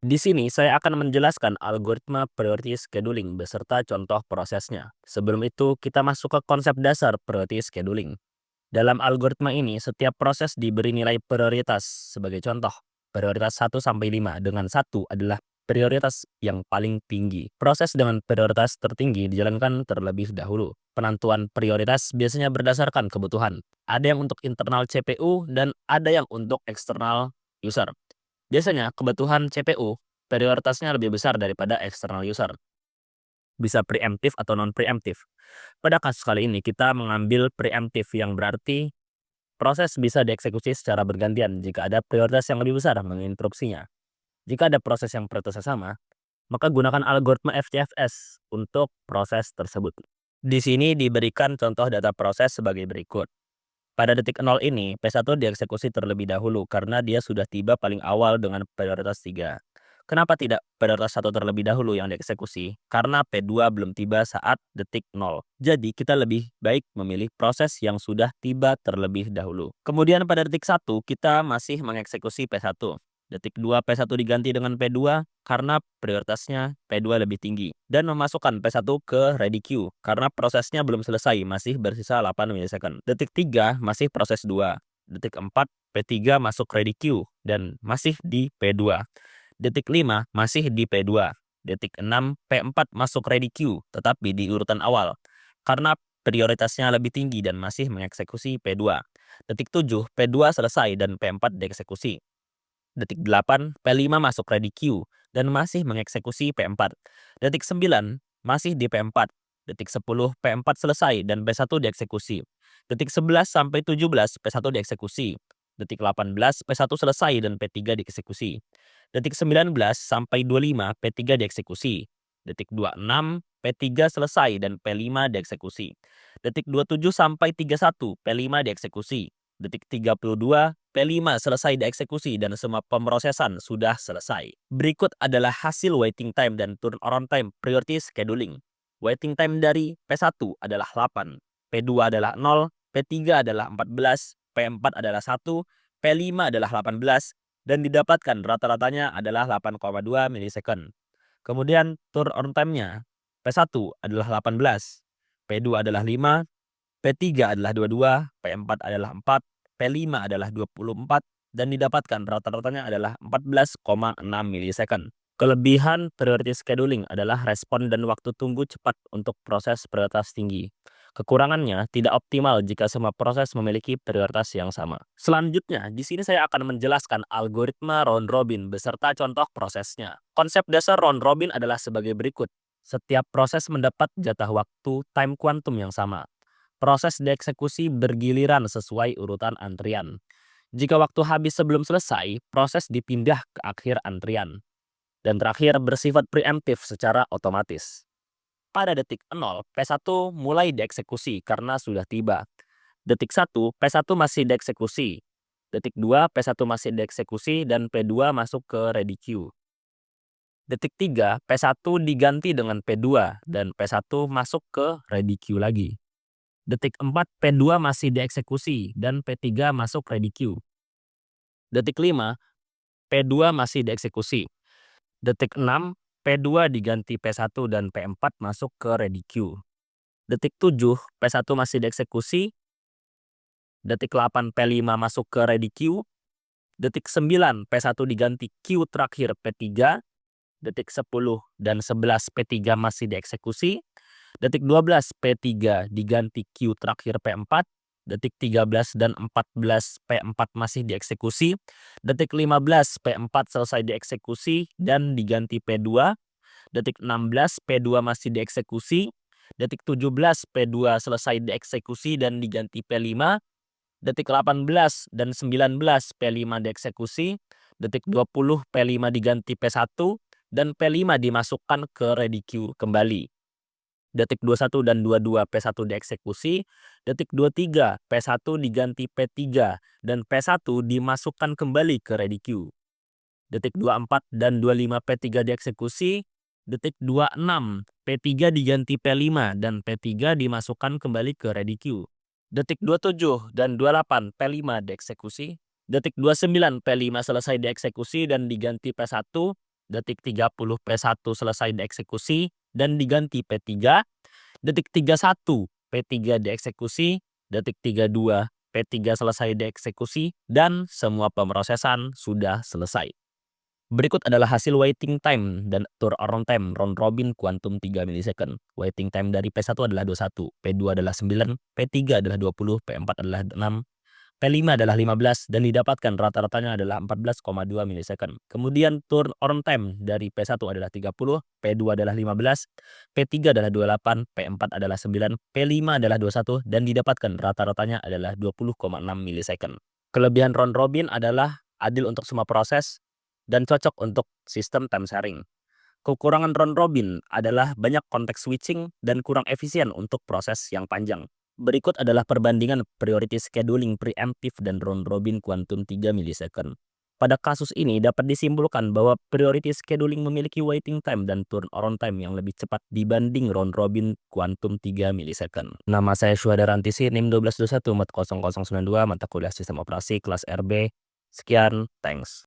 Di sini saya akan menjelaskan algoritma priority scheduling beserta contoh prosesnya. Sebelum itu, kita masuk ke konsep dasar priority scheduling. Dalam algoritma ini, setiap proses diberi nilai prioritas. Sebagai contoh, prioritas 1 sampai 5 dengan 1 adalah prioritas yang paling tinggi. Proses dengan prioritas tertinggi dijalankan terlebih dahulu. Penentuan prioritas biasanya berdasarkan kebutuhan. Ada yang untuk internal CPU dan ada yang untuk eksternal user. Biasanya kebutuhan CPU prioritasnya lebih besar daripada eksternal user. Bisa preemptif atau non-preemptif. Pada kasus kali ini kita mengambil preemptif yang berarti proses bisa dieksekusi secara bergantian jika ada prioritas yang lebih besar menginstruksinya. Jika ada proses yang prioritasnya sama, maka gunakan algoritma FTFS untuk proses tersebut. Di sini diberikan contoh data proses sebagai berikut. Pada detik 0 ini, P1 dieksekusi terlebih dahulu karena dia sudah tiba paling awal dengan prioritas 3. Kenapa tidak prioritas 1 terlebih dahulu yang dieksekusi? Karena P2 belum tiba saat detik 0. Jadi kita lebih baik memilih proses yang sudah tiba terlebih dahulu. Kemudian pada detik 1 kita masih mengeksekusi P1. Detik 2 P1 diganti dengan P2 karena prioritasnya P2 lebih tinggi. Dan memasukkan P1 ke ready queue karena prosesnya belum selesai, masih bersisa 8 milisecond. Detik 3 masih proses 2. Detik 4 P3 masuk ready queue dan masih di P2. Detik 5 masih di P2. Detik 6 P4 masuk ready queue tetapi di urutan awal karena prioritasnya lebih tinggi dan masih mengeksekusi P2. Detik 7 P2 selesai dan P4 dieksekusi. Detik 8 P5 masuk ready queue dan masih mengeksekusi P4. Detik 9 masih di P4. Detik 10 P4 selesai dan P1 dieksekusi. Detik 11 sampai 17 P1 dieksekusi. Detik 18 P1 selesai dan P3 dieksekusi. Detik 19 sampai 25 P3 dieksekusi. Detik 26 P3 selesai dan P5 dieksekusi. Detik 27 sampai 31 P5 dieksekusi. Detik 32 P5 selesai dieksekusi dan semua pemrosesan sudah selesai. Berikut adalah hasil waiting time dan turnaround time priority scheduling. Waiting time dari P1 adalah 8, P2 adalah 0, P3 adalah 14, P4 adalah 1, P5 adalah 18, dan didapatkan rata-ratanya adalah 8,2 milisecond. Kemudian turnaround time-nya, P1 adalah 18, P2 adalah 5, P3 adalah 22, P4 adalah 4, P5 adalah 24, dan didapatkan rata-ratanya adalah 14,6 milisecond. Kelebihan priority scheduling adalah respon dan waktu tunggu cepat untuk proses prioritas tinggi. Kekurangannya tidak optimal jika semua proses memiliki prioritas yang sama. Selanjutnya, di sini saya akan menjelaskan algoritma round robin beserta contoh prosesnya. Konsep dasar round robin adalah sebagai berikut. Setiap proses mendapat jatah waktu time quantum yang sama. Proses dieksekusi bergiliran sesuai urutan antrian. Jika waktu habis sebelum selesai, proses dipindah ke akhir antrian. Dan terakhir bersifat preemptif secara otomatis. Pada detik 0, P1 mulai dieksekusi karena sudah tiba. Detik 1, P1 masih dieksekusi. Detik 2, P1 masih dieksekusi dan P2 masuk ke ready queue. Detik 3, P1 diganti dengan P2 dan P1 masuk ke ready queue lagi. Detik 4 P2 masih dieksekusi dan P3 masuk ready queue. Detik 5 P2 masih dieksekusi. Detik 6 P2 diganti P1 dan P4 masuk ke ready queue. Detik 7 P1 masih dieksekusi. Detik 8 P5 masuk ke ready queue. Detik 9 P1 diganti queue terakhir P3. Detik 10 dan 11 P3 masih dieksekusi. Detik 12 P3 diganti queue terakhir P4. Detik 13 dan 14 P4 masih dieksekusi. Detik 15 P4 selesai dieksekusi dan diganti P2. Detik 16 P2 masih dieksekusi. Detik 17 P2 selesai dieksekusi dan diganti P5. Detik 18 dan 19 P5 dieksekusi. Detik 20 P5 diganti P1 dan P5 dimasukkan ke ready queue kembali. Detik 21 dan 22 P1 dieksekusi. Detik 23 P1 diganti P3 dan P1 dimasukkan kembali ke ready queue. Detik 24 dan 25 P3 dieksekusi. Detik 26 P3 diganti P5 dan P3 dimasukkan kembali ke ready queue. Detik 27 dan 28 P5 dieksekusi. Detik 29 P5 selesai dieksekusi dan diganti P1. detik 30 P1 selesai dieksekusi dan diganti P3, detik 31 P3 dieksekusi, detik 32 P3 selesai dieksekusi, dan semua pemrosesan sudah selesai. Berikut adalah hasil waiting time dan turnaround time round robin kuantum 3 milisecond. Waiting time dari P1 adalah 21, P2 adalah 9, P3 adalah 20, P4 adalah 6, P5 adalah 15, dan didapatkan rata-ratanya adalah 14,2 milisecond. Kemudian turnaround time dari P1 adalah 30, P2 adalah 15, P3 adalah 28, P4 adalah 9, P5 adalah 21, dan didapatkan rata-ratanya adalah 20,6 milisecond. Kelebihan round robin adalah adil untuk semua proses dan cocok untuk sistem time sharing. Kekurangan round robin adalah banyak konteks switching dan kurang efisien untuk proses yang panjang. Berikut adalah perbandingan priority scheduling preemptive dan round robin kuantum 3 milisecond. Pada kasus ini dapat disimpulkan bahwa priority scheduling memiliki waiting time dan turnaround time yang lebih cepat dibanding round robin kuantum 3 milisecond. Nama saya Syuhada Rantisi, NIM 1221 mat 0092, mata kuliah sistem operasi kelas RB. Sekian, thanks.